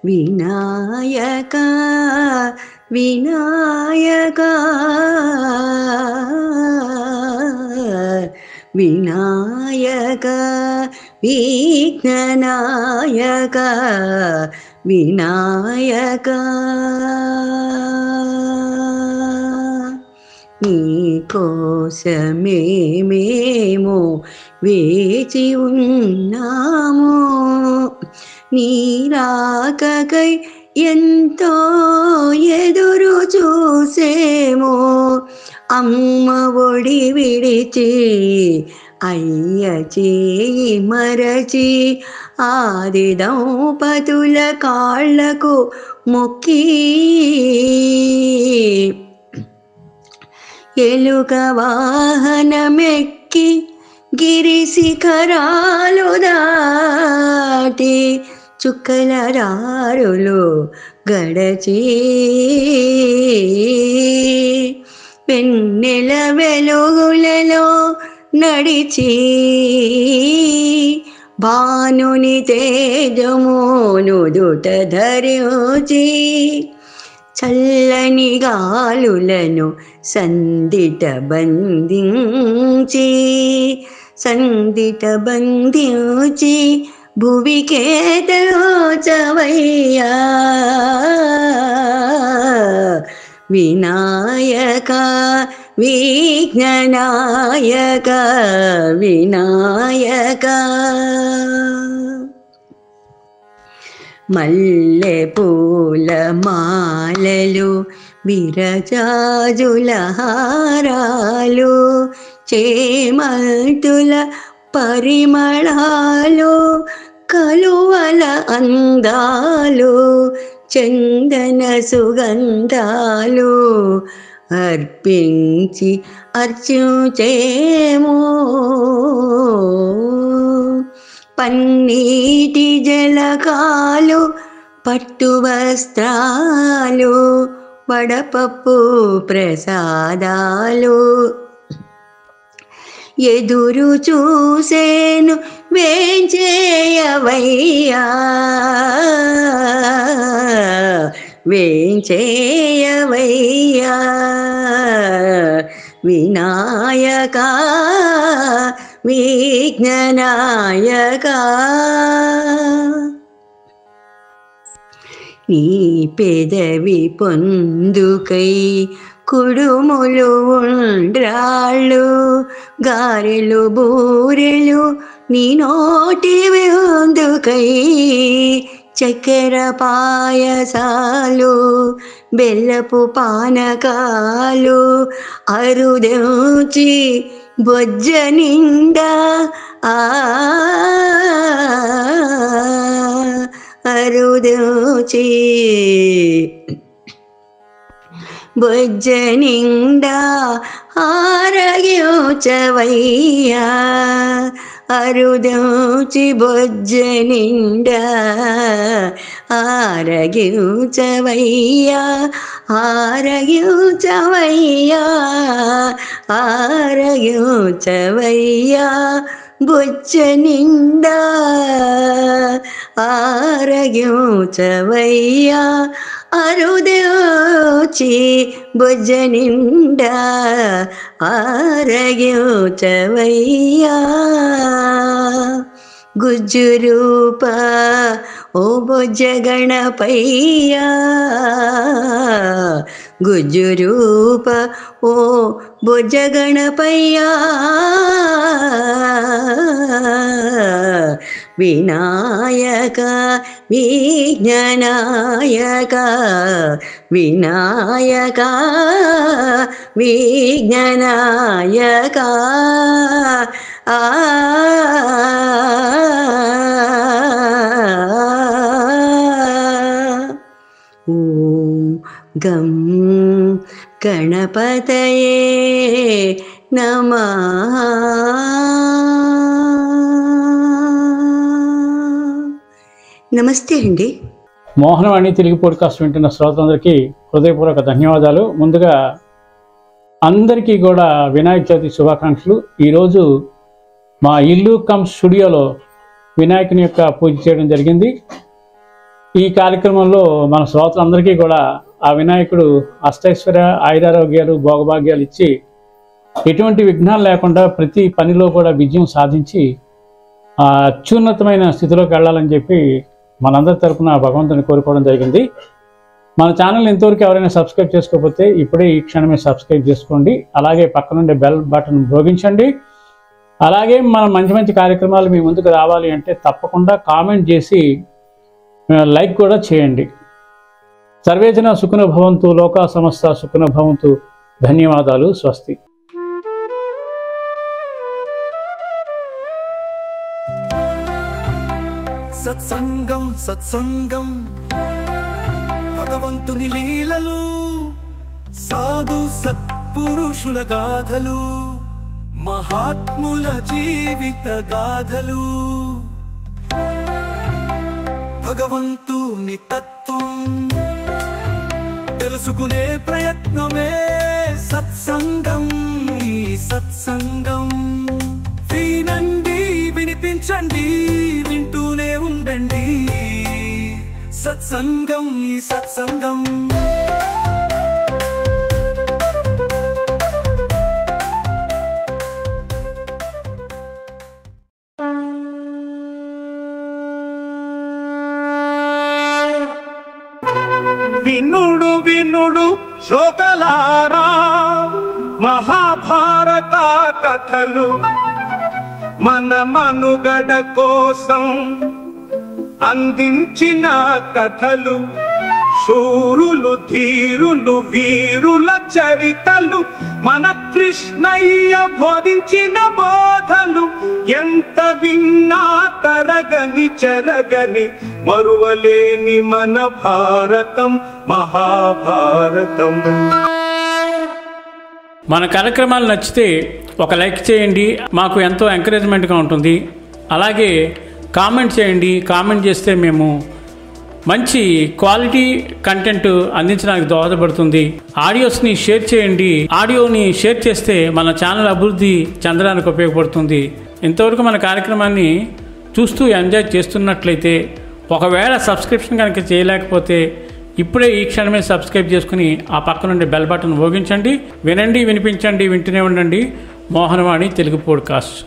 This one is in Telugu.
వినాయక వినాయక వినాయక విఘ్ననాయక వినాయక నీ కోసమే మేము వేచి ఉన్నాము, నీ రాకకై ఎంతో ఎదురు చూసేమో. అమ్మ ఒడి విడిచి అయ్య చేయి మరచి ఆది దంపతుల కాళ్లకు మొక్కి ఎలుక వాహనమెక్కి గిరి శిఖరాలు దాటి చుక్కల దారులు గడచి వెన్నెల వెలుగులలో నడిచి భానుని తేజమును దుట ధరించి చల్లని గాలులను సందిట బంధించి భువికేతలోచవయ్యా వినాయక విఘ్ననాయక వినాయక. మల్లె పూల మాలలు విరజాజుల హారాలు చేమంతుల పరిమళాలు కలువల అందాలు చందన సుగంధాలు అర్పించి అర్చించేమో. పన్నీటి జలకాలు పట్టు వస్త్రాలు వడపప్పు ప్రసాదాలు ఎదురు చూసేను వేంచేయవయ్యా వేంచేయవయ్యా వినాయక విఘ్ననాయక. నీ పెదవి పొందుకై కుడుములు ఉండ్రాళ్ళు గారెలు బూరెలు నీ నోటి విందుకై చక్కెర పాయసాలు బెల్లపు పానకాలు అరుదెంచి బొజ్జ నిండా అరుదెంచి బొజ్జ నిండా ఆరగించవయ్యా అరుదెంచి బొజ్జ నిండా ఆరగించవయ్యా ఆరగించవయ్యా ఆరగించవయ్యా బొజ్జ నిండా ఆరగించవయ్యా అరుదెంచి బొజ్జ నిండా ఆరగించవయ్యా. గుజ్జు రూప ఓ బొజ్జ గణపయ్యా గుజ్జు రూప ఓ బొజ్జ గణపయ్యా వినాయక విఘ్ననాయక వినాయక విఘ్ననాయక. ఓం గం గణపతయే నమః. నమస్తే అండి. మోహనవాణి తెలుగు పోడ్కాస్ట్ వింటున్న శ్రోతలందరికీ హృదయపూర్వక ధన్యవాదాలు. ముందుగా అందరికీ కూడా వినాయక చవితి శుభాకాంక్షలు. ఈరోజు మా ఇల్లు కమ్ స్టూడియోలో వినాయకుని యొక్క పూజ చేయడం జరిగింది. ఈ కార్యక్రమంలో మన శ్రోతలందరికీ కూడా ఆ వినాయకుడు అష్టైశ్వర్య ఆయురారోగ్యాలు భోగభాగ్యాలు ఇచ్చి ఎటువంటి విఘ్నాలు లేకుండా ప్రతి పనిలో కూడా విజయం సాధించి అత్యున్నతమైన స్థితిలోకి వెళ్ళాలని చెప్పి మనందరి తరపున భగవంతుని కోరుకోవడం జరిగింది. మన ఛానల్ ఇంతవరకు ఎవరైనా సబ్స్క్రైబ్ చేసుకోకపోతే ఇప్పుడే ఈ క్షణమే సబ్స్క్రైబ్ చేసుకోండి. అలాగే పక్కనుండే బెల్ బటన్ మోగించండి. అలాగే మన మంచి మంచి కార్యక్రమాలు మీ ముందుకు రావాలి అంటే తప్పకుండా కామెంట్ చేసి లైక్ కూడా చేయండి. సర్వేజన సుఖినో భవంతు, లోకా సమస్త సుఖినో భవంతు. ధన్యవాదాలు. స్వస్తి. సత్సంగం సత్సంగం భగవంతుని లీలలు, సాధు సత్పురుషుల గాథలు, మహాత్ముల జీవిత గాథలు, భగవంతుని తత్వం తెలుసుకునే ప్రయత్నమే సత్సంగం. ఈ సత్సంగం వినండి, వినిపించండి, వింటూనే ఉండండి. సత్సంగం ఈ సత్సంగం. వినుడు వినుడు శ్రోతలారా, మహాభారత కథలు మన మనుగడ కోసం అందించిన కథలు, శూరులు ధీరులు వీరుల చరితలు, మన కృష్ణయ్య బోధించిన బోధలు, ఎంత విన్నా తరగని చెరగని మరువలేని మన భారతం మహాభారతం. మన కార్యక్రమాలు నచ్చితే ఒక లైక్ చేయండి, మాకు ఎంతో ఎంకరేజ్మెంట్గా ఉంటుంది. అలాగే కామెంట్ చేయండి. కామెంట్ చేస్తే మేము మంచి క్వాలిటీ కంటెంట్ అందించడానికి దోహదపడుతుంది. ఆడియోస్ని షేర్ చేయండి. ఆడియోని షేర్ చేస్తే మన ఛానల్ అభివృద్ధి చెందడానికి ఉపయోగపడుతుంది. ఇంతవరకు మన కార్యక్రమాన్ని చూస్తూ ఎంజాయ్ చేస్తున్నట్లయితే, ఒకవేళ సబ్స్క్రిప్షన్ కనుక చేయలేకపోతే ఇప్పుడే ఈ క్షణమే సబ్స్క్రైబ్ చేసుకుని ఆ పక్క నుండి బెల్ బటన్ మోగించండి. వినండి, వినిపించండి, వింటూనే ఉండండి. మోహనవాణి తెలుగు పోడ్కాస్ట్.